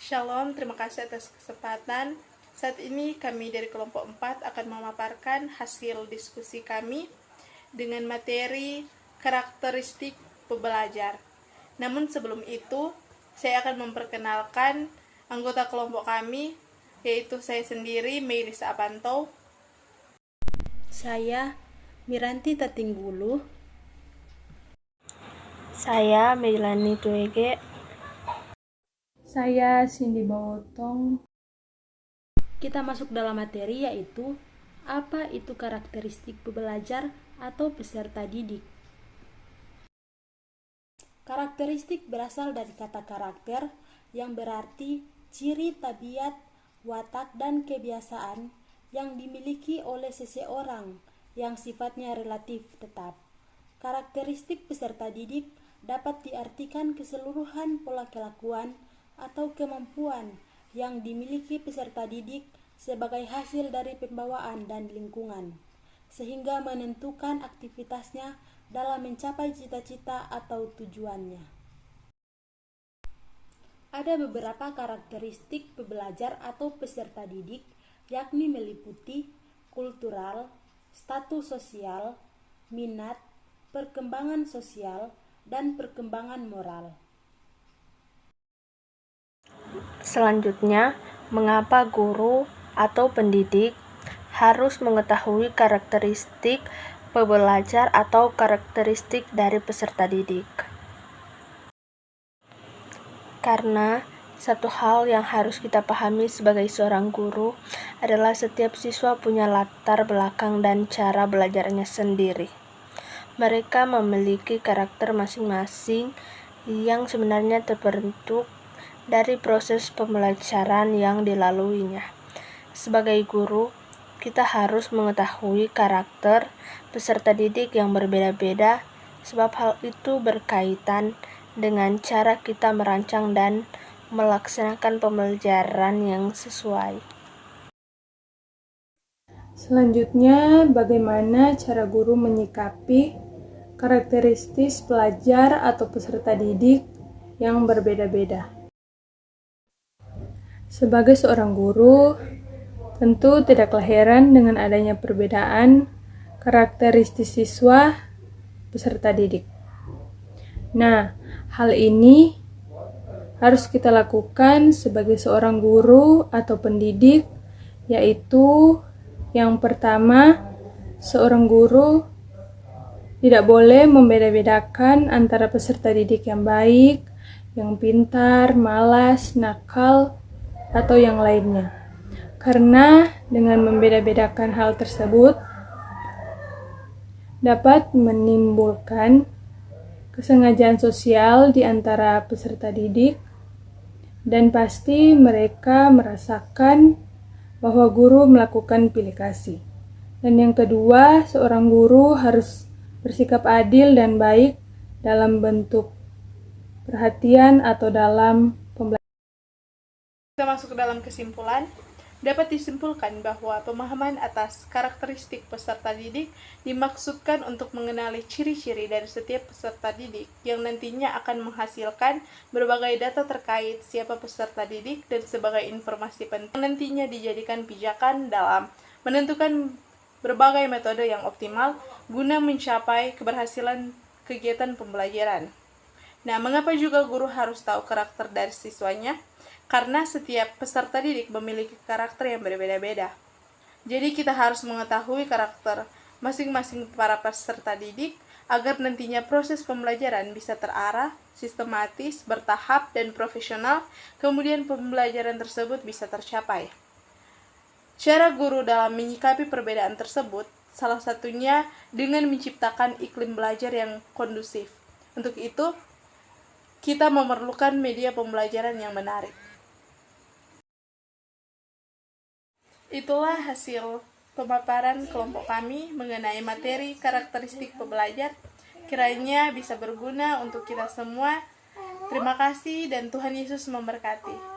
Shalom, terima kasih atas kesempatan. Saat ini kami dari kelompok 4 akan memaparkan hasil diskusi kami dengan materi karakteristik pembelajar. Namun sebelum itu, saya akan memperkenalkan anggota kelompok kami, yaitu saya sendiri, Meirisa Abanto. Saya Miranti Tatinggulu. Saya Meilani Tuege. Saya Cindy Bawotong. Kita masuk dalam materi, yaitu apa itu karakteristik pembelajar atau peserta didik. Karakteristik berasal dari kata karakter yang berarti ciri tabiat, watak, dan kebiasaan yang dimiliki oleh seseorang yang sifatnya relatif tetap. Karakteristik peserta didik dapat diartikan keseluruhan pola kelakuan atau kemampuan yang dimiliki peserta didik sebagai hasil dari pembawaan dan lingkungan, sehingga menentukan aktivitasnya dalam mencapai cita-cita atau tujuannya. Ada beberapa karakteristik pembelajar atau peserta didik, yakni meliputi kultural, status sosial, minat, perkembangan sosial, dan perkembangan moral. Selanjutnya, mengapa guru atau pendidik harus mengetahui karakteristik pembelajar atau karakteristik dari peserta didik? Karena satu hal yang harus kita pahami sebagai seorang guru adalah setiap siswa punya latar belakang dan cara belajarnya sendiri. Mereka memiliki karakter masing-masing yang sebenarnya terbentuk dari proses pembelajaran yang dilaluinya. Sebagai guru, kita harus mengetahui karakter peserta didik yang berbeda-beda, sebab hal itu berkaitan dengan cara kita merancang dan melaksanakan pembelajaran yang sesuai. Selanjutnya, bagaimana cara guru menyikapi karakteristik pelajar atau peserta didik yang berbeda-beda? Sebagai seorang guru, tentu tidaklah heran dengan adanya perbedaan karakteristik siswa peserta didik. Nah, hal ini harus kita lakukan sebagai seorang guru atau pendidik, yaitu yang pertama, seorang guru tidak boleh membeda-bedakan antara peserta didik yang baik, yang pintar, malas, nakal, atau yang lainnya. Karena dengan membeda-bedakan hal tersebut dapat menimbulkan kesengajaan sosial di antara peserta didik, dan pasti mereka merasakan bahwa guru melakukan pilih kasih. Dan yang kedua, seorang guru harus bersikap adil dan baik dalam bentuk perhatian atau dalam pembelajaran. Kita masuk ke dalam kesimpulan. Dapat disimpulkan bahwa pemahaman atas karakteristik peserta didik dimaksudkan untuk mengenali ciri-ciri dari setiap peserta didik yang nantinya akan menghasilkan berbagai data terkait siapa peserta didik dan sebagai informasi penting nantinya dijadikan pijakan dalam menentukan berbagai metode yang optimal guna mencapai keberhasilan kegiatan pembelajaran. Nah, mengapa juga guru harus tahu karakter dari siswanya? Karena setiap peserta didik memiliki karakter yang berbeda-beda. Jadi kita harus mengetahui karakter masing-masing para peserta didik agar nantinya proses pembelajaran bisa terarah, sistematis, bertahap, dan profesional, kemudian pembelajaran tersebut bisa tercapai. Cara guru dalam menyikapi perbedaan tersebut, salah satunya dengan menciptakan iklim belajar yang kondusif. Untuk itu, kita memerlukan media pembelajaran yang menarik. Itulah hasil pemaparan kelompok kami mengenai materi karakteristik pembelajar. Kiranya bisa berguna untuk kita semua. Terima kasih dan Tuhan Yesus memberkati.